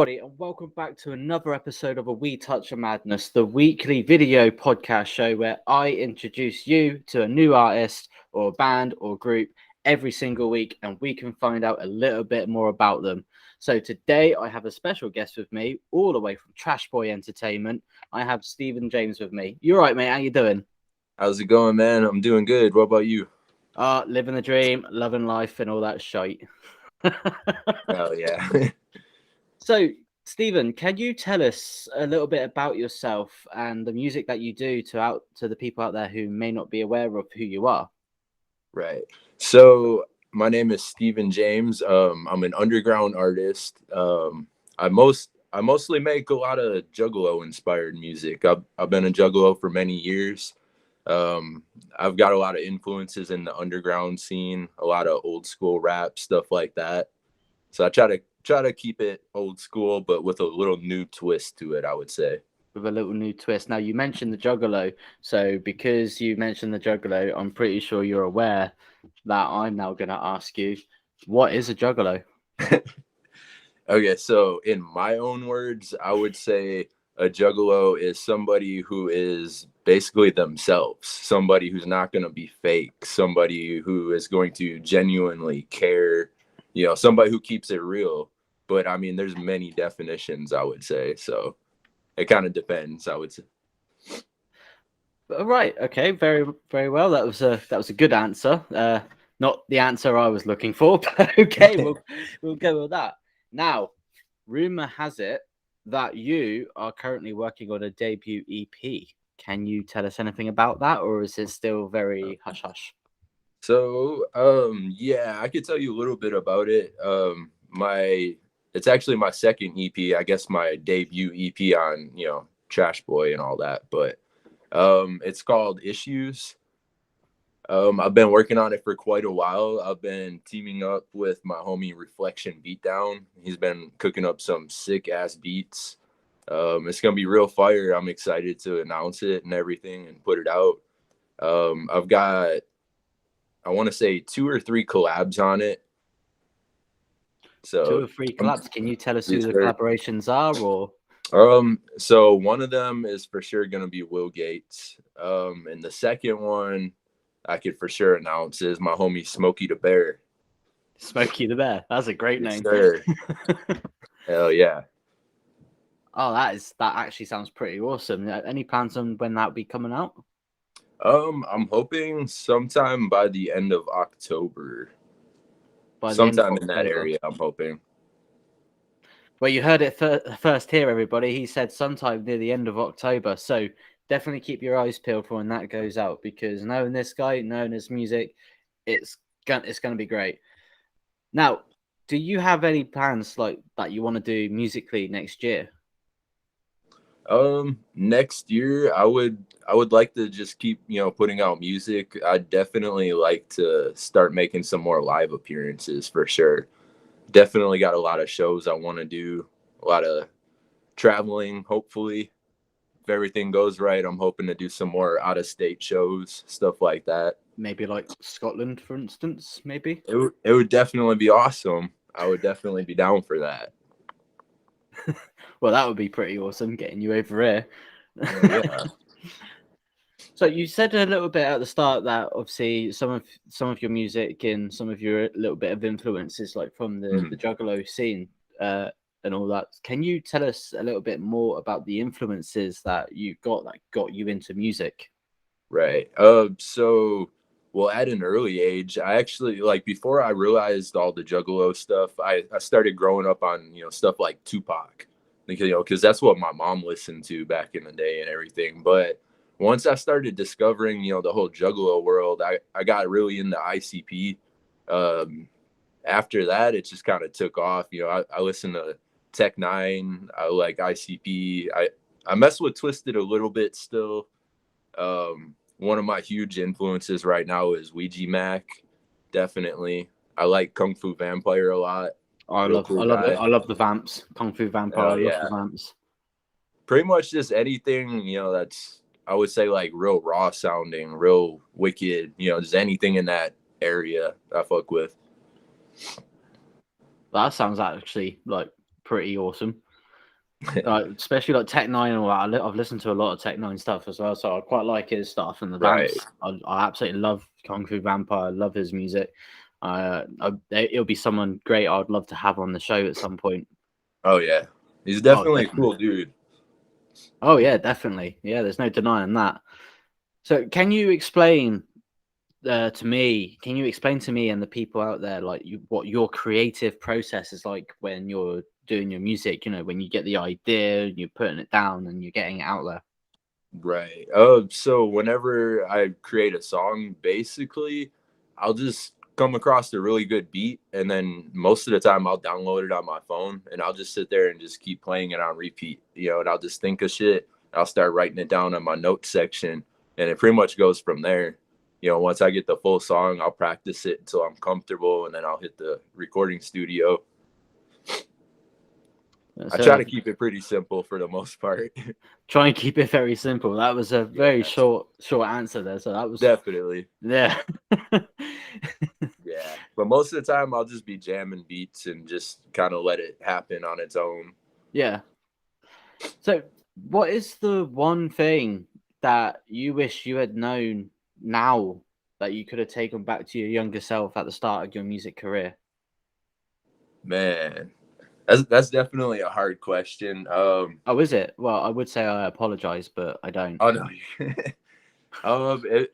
everybody, and welcome back to another episode of A Wee Touch of Madness, the weekly video podcast show where I introduce you to a new artist or a band or group every single week, and we can find out a little bit more about them. So today I have a special guest with me, all the way from Trashboy Entertainment. I have StevenJames with me. You all right, mate? How you doing? How's it going, man? I'm doing good. What about you? Living the dream, loving life, and all that shite. Oh yeah. So, Stephen, can you tell us a little bit about yourself and the music that you do to the people out there who may not be aware of who you are? Right. So my name is StevenJames. I'm an underground artist. I mostly make a lot of Juggalo inspired music. I've been a Juggalo for many years. Um, I've got a lot of influences in the underground scene, a lot of old school rap stuff like that. So I try to keep it old school, but with a little new twist to it, I would say. With a little new twist. Now, you mentioned the Juggalo, so because you mentioned the Juggalo, I'm pretty sure you're aware that I'm now going to ask you, what is a Juggalo? Okay, so in my own words, I would say a juggalo is somebody who is basically themselves, somebody who's not going to be fake, somebody who is going to genuinely care, somebody who keeps it real. But I mean, there's many definitions, I would say. So it kind of depends, I would say. Right. Okay. Very, very well. That was a good answer. Not the answer I was looking for, but okay, we'll go with that. Now, rumor has it that you are currently working on a debut EP. Can you tell us anything about that, or is it still very hush hush? So, yeah, I could tell you a little bit about it. It's actually my second EP, I guess my debut EP on, Trash Boy and all that, but it's called Issues. I've been working on it for quite a while. I've been teaming up with my homie Reflection Beatdown. He's been cooking up some sick ass beats. It's gonna be real fire. I'm excited to announce it and everything and put it out. I've got, I want to say, two or three collabs on it. Two So or three I'm collabs. Can you tell us who yes, the sir. collaborations are, or So one of them is for sure gonna be Will Gates. And the second one I could for sure announce is my homie Smokey the Bear. Smokey the Bear? That's a great Yes, name. sir. Hell yeah. Oh, that actually sounds pretty awesome. Any plans on when that will be coming out? I'm hoping sometime by the end of October. By the end of Sometime in that October. area, I'm hoping. Well, you heard it first here, everybody. He said sometime near the end of October. So definitely keep your eyes peeled for when that goes out, because knowing this guy, knowing his music, it's gonna be great. Now, do you have any plans like that you want to do musically next year? Next year I would like to just keep, putting out music. I'd definitely like to start making some more live appearances for sure. Definitely got a lot of shows I want to do, a lot of traveling, hopefully. If everything goes right, I'm hoping to do some more out of state shows, stuff like that. Maybe like Scotland, for instance, maybe. It would definitely be awesome. I would definitely be down for that. Well, that would be pretty awesome getting you over here. Yeah. So you said a little bit at the start that obviously some of your music and some of your little bit of influences like from the Mhm. Juggalo scene uh, and all that. Can you tell us a little bit more about the influences that you got that got you into music? Right. Well, at an early age, I actually, like, before I realized all the Juggalo stuff, I started growing up on, stuff like Tupac, because that's what my mom listened to back in the day and everything. But once I started discovering, the whole Juggalo world, I got really into ICP. Um, After that, it just kind of took off. I listened to Tech Nine. I like ICP. I mess with Twisted a little bit still. One of my huge influences right now is Ouija Mac. Definitely. I like Kung Fu Vampire a lot. I Real love, I cool love it. guy. I love the Vamps, Kung Fu Vampire. I Oh love the yeah. Vamps. Pretty much just anything, that's, I would say, like real raw sounding, real wicked, just anything in that area I fuck with. That sounds actually like pretty awesome. especially like Tech Nine and all that. I've listened to a lot of Tech Nine stuff as well, so I quite like his stuff. And the Right. Vamps, I absolutely love Kung Fu Vampire. I love his music. It'll be someone great I'd love to have on the show at some point. Oh yeah, he's Oh, definitely a definitely. cool dude. Oh yeah, definitely. Yeah, there's no denying that. So, can you explain to me? Can you explain to me and the people out there like what your creative process is like when you're doing your music? You know, when you get the idea, you're putting it down, and you're getting it out there. Right. So whenever I create a song, basically, I'll just come across a really good beat, and then most of the time I'll download it on my phone, and I'll just sit there and just keep playing it on repeat, and I'll just think of shit. I'll start writing it down on my notes section, and it pretty much goes from there. Once I get the full song, I'll practice it until I'm comfortable, and then I'll hit the recording studio. I try to keep it pretty simple for the most part. Try and keep it very simple. That was a very short answer there. So that was definitely. Yeah. Yeah. But most of the time I'll just be jamming beats and just kind of let it happen on its own. Yeah. So what is the one thing that you wish you had known now that you could have taken back to your younger self at the start of your music career? Man, that's definitely a hard question. Oh, is it? Well, I would say I apologize, but I don't. Oh no.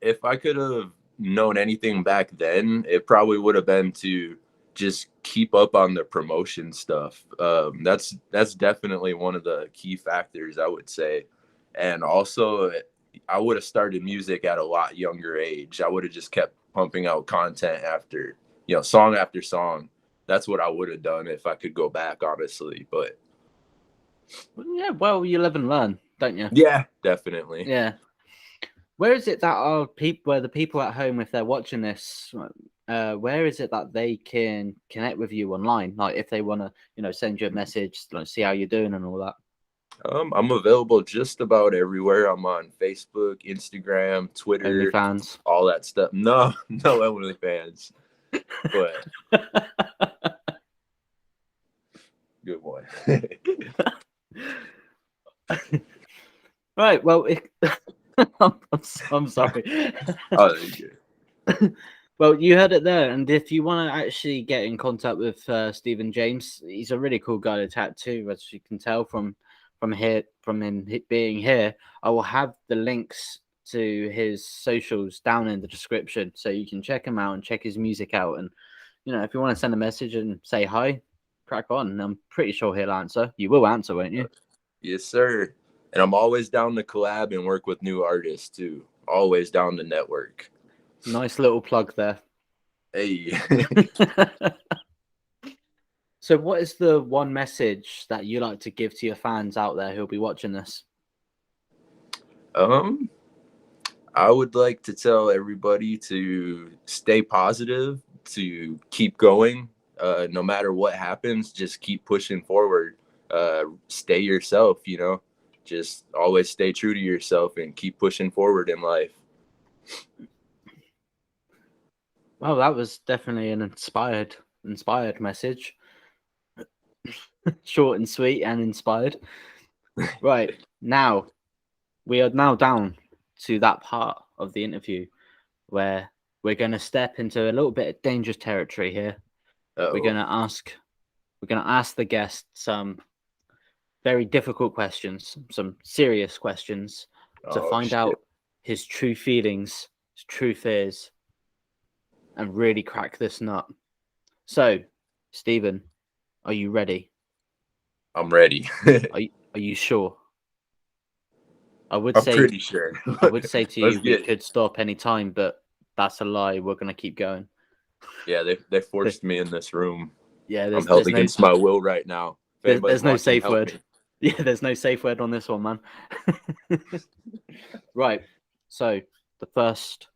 If I could have known anything back then, it probably would have been to just keep up on the promotion stuff. That's definitely one of the key factors, I would say. And also, I would have started music at a lot younger age. I would have just kept pumping out content after, song after song. That's what I would have done if I could go back, honestly. But yeah, well, you live and learn, don't you? Yeah, definitely. Yeah. Where is it that our people, where the people at home, if they're watching this, where is it that they can connect with you online? Like if they want to, send you a message, like, see how you're doing and all that. I'm available just about everywhere. I'm on Facebook, Instagram, Twitter, OnlyFans. all that stuff. No OnlyFans, but good one. Right. Well, I'm sorry. Oh, you Well, you heard it there, and if you want to actually get in contact with StevenJames, he's a really cool guy to chat to, as you can tell from him being here. I will have the links to his socials down in the description, so you can check him out and check his music out. And if you want to send a message and say hi, crack on. I'm pretty sure he'll answer. You will answer, won't you? Yes, sir. And I'm always down to collab and work with new artists too. Always down to network. Nice little plug there. Hey. So what is the one message that you like to give to your fans out there who'll be watching this? I would like to tell everybody to stay positive, to keep going. No matter what happens, just keep pushing forward. Stay yourself, just always stay true to yourself and keep pushing forward in life. Well, that was definitely an inspired message. Short and sweet and inspired. Right, now we are now down to that part of the interview where we're going to step into a little bit of dangerous territory here. Uh-oh. We're going to ask the guest some very difficult questions, some serious questions to find out his true feelings, his true fears, and really crack this nut. So, Steven, are you ready? I'm ready. Are you sure? I'm pretty sure. I would say to you, we could stop any time, but that's a lie. We're going to keep going. Yeah, they forced me in this room. Yeah, I'm held against my will right now. There's no safe word. Yeah, there's no safe word on this one, man. Right. So the first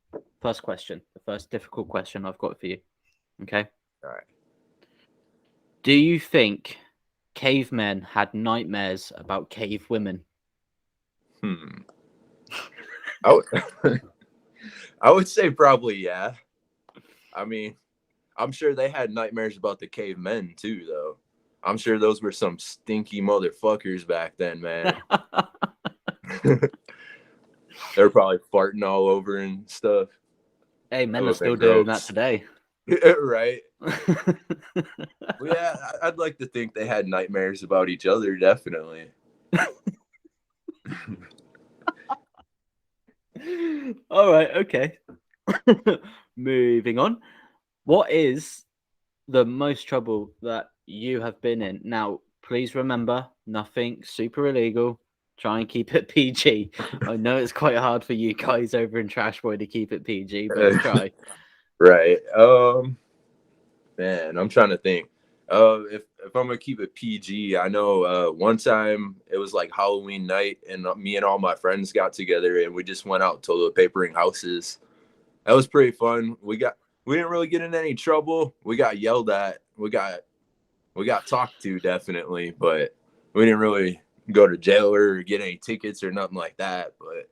question, the first difficult question I've got for you. Okay. All right. Do you think cavemen had nightmares about cave women? I would say probably, yeah. I mean, I'm sure they had nightmares about the cavemen too, though. I'm sure those were some stinky motherfuckers back then, man. They're probably farting all over and stuff. Hey, That men would are have still been doing that gross. today. Right. Well, yeah, I'd like to think they had nightmares about each other, definitely. All right, okay. Moving on. What is the most trouble that you have been in? Now, please remember, nothing super illegal. Try and keep it PG. I know it's quite hard for you guys over in Trashboy to keep it PG, but try. Right. Man, I'm trying to think. If I'm gonna keep it PG, I know one time it was like Halloween night, and me and all my friends got together, and we just went out toilet papering houses. That was pretty fun. We didn't really get in any trouble. We got yelled at. We got talked to, definitely, but we didn't really go to jail or get any tickets or nothing like that. But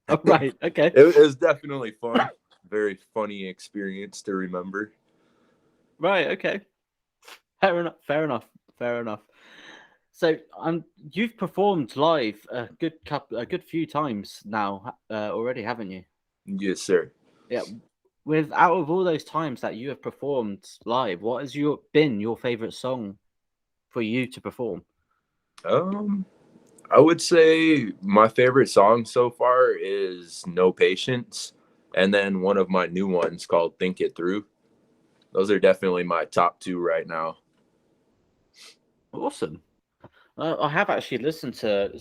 All right, okay. it was definitely fun. Very funny experience to remember. Right, okay. Fair enough. Fair enough. Fair enough. So, you've performed live a good few times now already, haven't you? Yes, sir. Yeah. With out of all those times that you have performed live, what has been your favorite song for you to perform? Um, I would say my favorite song so far is No Patience, and then one of my new ones called Think It Through. Those are definitely my top two right now. Awesome. I have actually listened to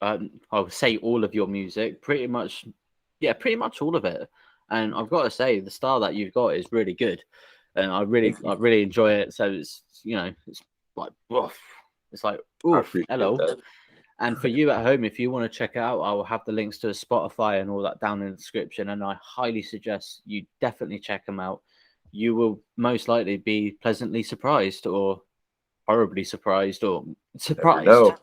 I would say all of your music, pretty much, yeah, pretty much all of it. And I've got to say, the style that you've got is really good, and Thank I you. really enjoy it. So it's it's like oof, it's like I oof, appreciate hello. that. And for you at home, if you want to check it out, I will have the links to Spotify and all that down in the description. And I highly suggest you definitely check them out. You will most likely be pleasantly surprised or horribly surprised or Never surprised. know.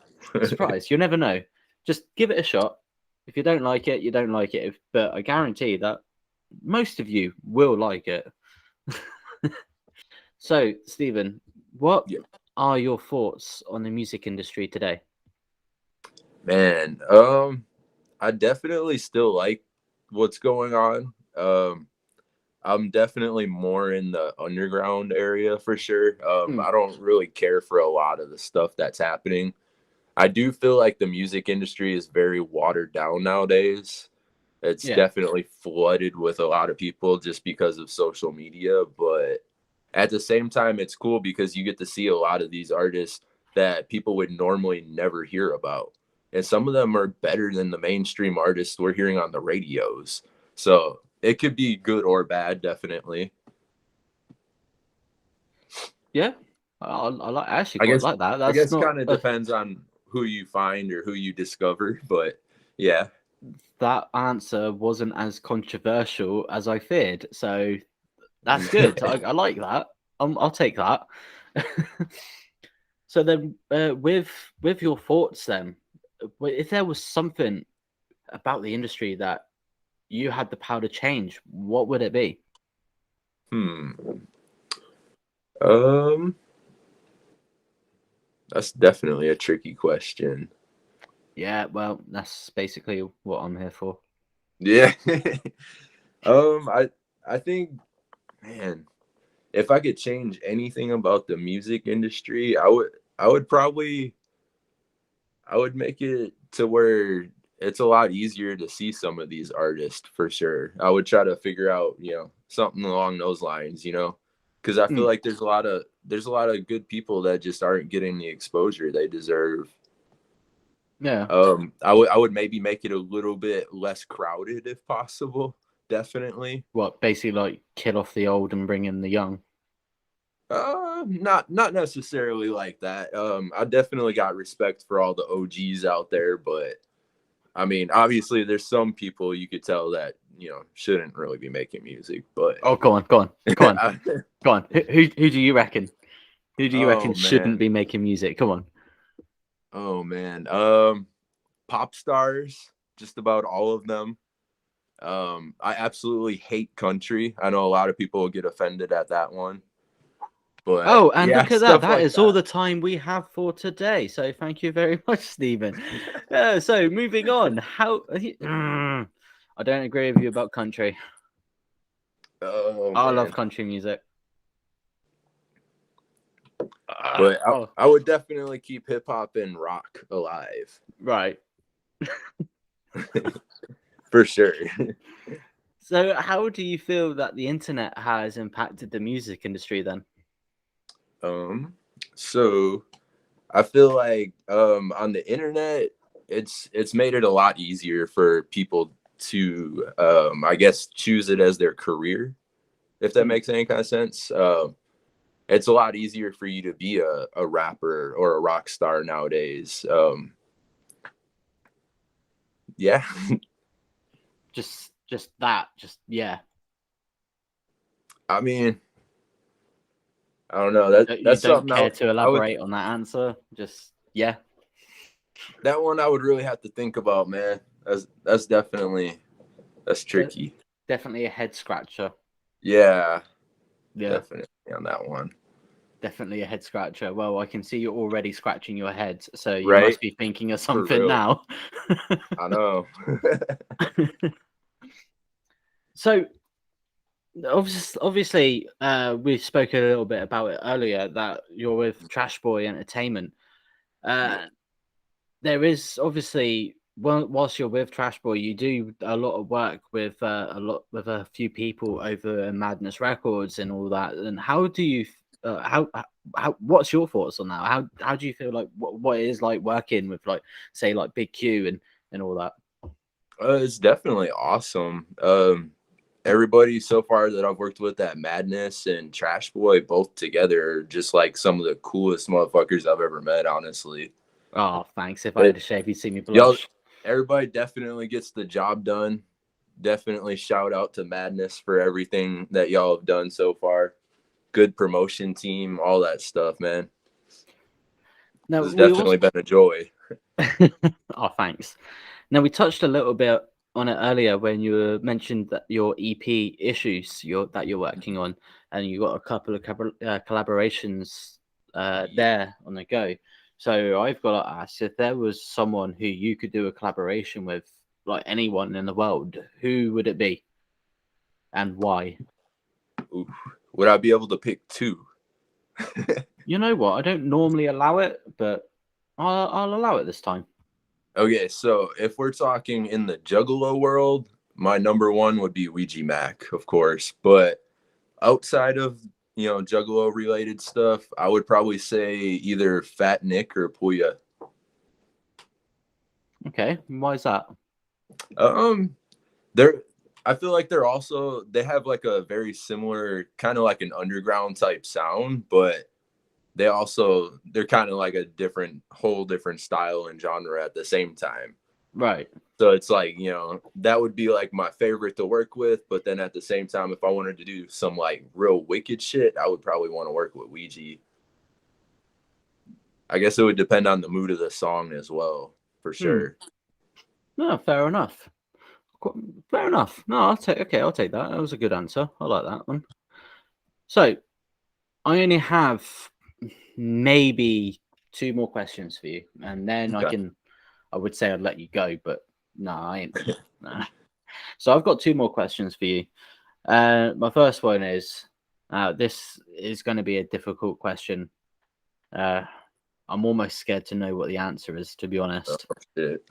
Surprised. You never know. Just give it a shot. If you don't like it, you don't like it. But I guarantee that most of you will like it. So, Stephen, what Yeah, are your thoughts on the music industry today? man. I definitely still like what's going on. I'm definitely more in the underground area for sure. Hmm. I don't really care for a lot of the stuff that's happening. I do feel like the music industry is very watered down nowadays. It's Yeah. definitely flooded with a lot of people just because of social media. But at the same time, it's cool because you get to see a lot of these artists that people would normally never hear about. And some of them are better than the mainstream artists we're hearing on the radios. So it could be good or bad, definitely. Yeah. I actually I quite guess like that. I That's guess not kind of depends on who you find or who you discover, but yeah. that answer wasn't as controversial as I feared. So that's good. I like that. I'll take that. So then, with your thoughts, then, if there was something about the industry that you had the power to change, what would it be? Hmm. Um, that's definitely a tricky question. Yeah, well, that's basically what I'm here for. Yeah. I think, man, if I could change anything about the music industry, I would probably I would make it to where it's a lot easier to see some of these artists for sure. I would try to figure out, something along those lines, because I feel Mm, like there's a lot of good people that just aren't getting the exposure they deserve. yeah. I would maybe make it a little bit less crowded if possible. Definitely. What, basically like kill off the old and bring in the young? Not necessarily like that. I definitely got respect for all the OGs out there, but I mean, obviously, there's some people you could tell that shouldn't really be making music. But Oh, go on, go on. Who do you reckon? Who do you reckon oh shouldn't man, be making music? Come on. oh man, pop stars, just about all of them. I absolutely hate country. I know a lot of people will get offended at that one. But And yeah, look at that. stuff That like is all that. the time we have for today. So thank you very much, Stephen. So moving on. I don't agree with you about country. Oh I love man. country music. But Oh, I would definitely keep hip hop and rock alive. right. For sure. So how do you feel that the internet has impacted the music industry then? So I feel like on the internet it's made it a lot easier for people to I guess choose it as their career, if that makes any kind of sense. It's a lot easier for you to be a rapper or a rock star nowadays. Yeah. Just that. Just yeah. I mean, I don't know. You That's don't something care to I would elaborate on that answer. Just yeah. that one I would really have to think about, man. That's definitely that's De- tricky. Definitely a head scratcher. Yeah, Yeah. definitely on that one. Definitely a head scratcher. Well, I can see you're already scratching your head, so you Right? must be thinking of For something real. now. I know. So obviously, we spoke a little bit about it earlier that you're with Trashboy Entertainment. Uh, there is obviously whilst you're with Trashboy, you do a lot of work with a few people over in Madness Records and all that. And how do you how what's your thoughts on that? How do you feel like what it is like working with like say like Big Q and all that? It's definitely awesome. Everybody so far that I've worked with at Madness and Trash Boy, both together, are just like some of the coolest motherfuckers I've ever met. Honestly, Oh, thanks. If I had it to shave, you'd see me y'all, blush. everybody definitely gets the job done. Definitely shout out to Madness for everything that y'all have done so far. Good promotion team, all that stuff, man. Now It's we also definitely been a joy. oh, thanks. Now we touched a little bit on it earlier when you mentioned that your EP issues that you're working on, and you got a couple of collaborations Yeah. there on the go. So I've got to ask if there was someone who you could do a collaboration with, like anyone in the world, who would it be and why? Ooh. Would I be able to pick two? You know what? I don't normally allow it, but I'll allow it this time. Okay, so if we're talking in the Juggalo world, my number one would be Ouija Mac, of course. But outside of Juggalo related stuff, I would probably say either Fat Nick or Puya. Okay, why is that? Um, they're I feel like they have like a very similar kind of like an underground type sound, but they're kind of like a whole different style and genre at the same time. Right. So it's like, that would be like my favorite to work with. But then at the same time, if I wanted to do some like real wicked shit, I would probably want to work with Ouija. I guess it would depend on the mood of the song as well, for Hmm. sure. No, fair enough. Fair enough. No, I'll take that. That was a good answer. I like that one. So I only have maybe two more questions for you, and then Okay. I would say I'd let you go, but no, I ain't. Nah. So I've got two more questions for you. My first one is this is going to be a difficult question. Uh, I'm almost scared to know what the answer is, to be Oh, honest. shit.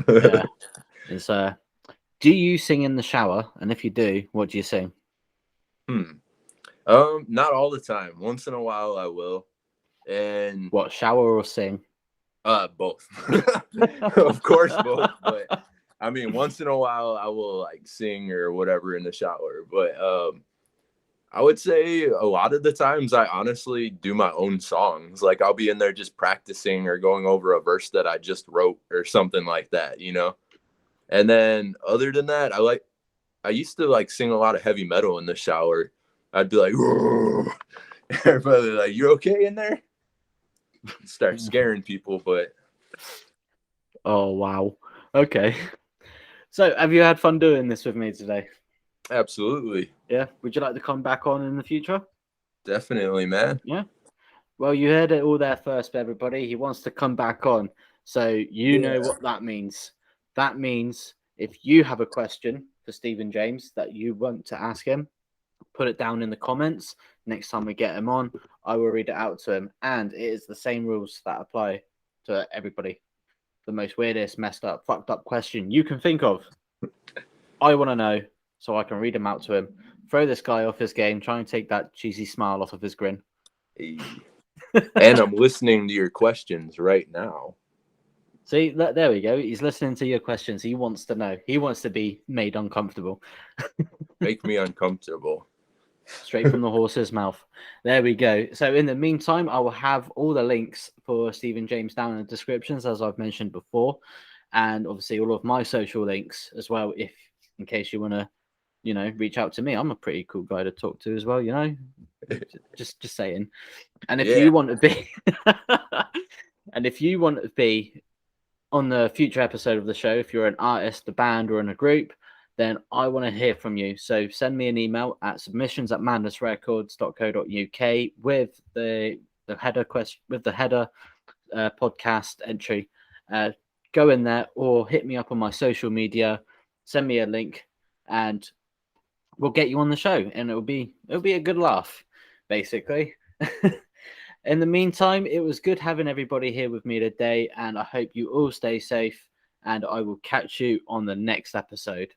Yeah. It's do you sing in the shower? And if you do, what do you sing? Not all the time. Once in a while I will. And What, shower or sing? both. Of course both, but I mean once in a while I will like sing or whatever in the shower. But I would say a lot of the times I honestly do my own songs. Like I'll be in there just practicing or going over a verse that I just wrote or something like that. And then other than that, I used to like sing a lot of heavy metal in the shower. I'd be like, "Whoa." Everybody like, "You okay in there?" Start scaring people, but Oh, wow. Okay. So, have you had fun doing this with me today? absolutely. Yeah. Would you like to come back on in the future? Definitely, man. Yeah. Well, you heard it all there first, everybody. He wants to come back on. So you know what that means. That means if you have a question for StevenJames that you want to ask him, put it down in the comments. Next time we get him on, I will read it out to him. And it is the same rules that apply to everybody. The most weirdest, messed up, fucked up question you can think of. I want to know so I can read them out to him. Throw this guy off his game. Try and take that cheesy smile off of his grin. Hey. And I'm listening to your questions right now. See, there we go. He's listening to your questions. He wants to know. He wants to be made uncomfortable. Make me uncomfortable. Straight from the horse's mouth. There we go. So in the meantime, I will have all the links for StevenJames down in the descriptions, as I've mentioned before. And obviously all of my social links as well, if in case you want to, reach out to me. I'm a pretty cool guy to talk to as well, just saying. And if you want to be and if you want to be on the future episode of the show, if you're an artist, a band, or in a group, then I want to hear from you. So send me an email at submissions@madnessrecords.co.uk with the header question, with the header podcast entry. Go in there or hit me up on my social media. Send me a link, and we'll get you on the show, and it'll be a good laugh, basically. In the meantime, it was good having everybody here with me today, and I hope you all stay safe, and I will catch you on the next episode.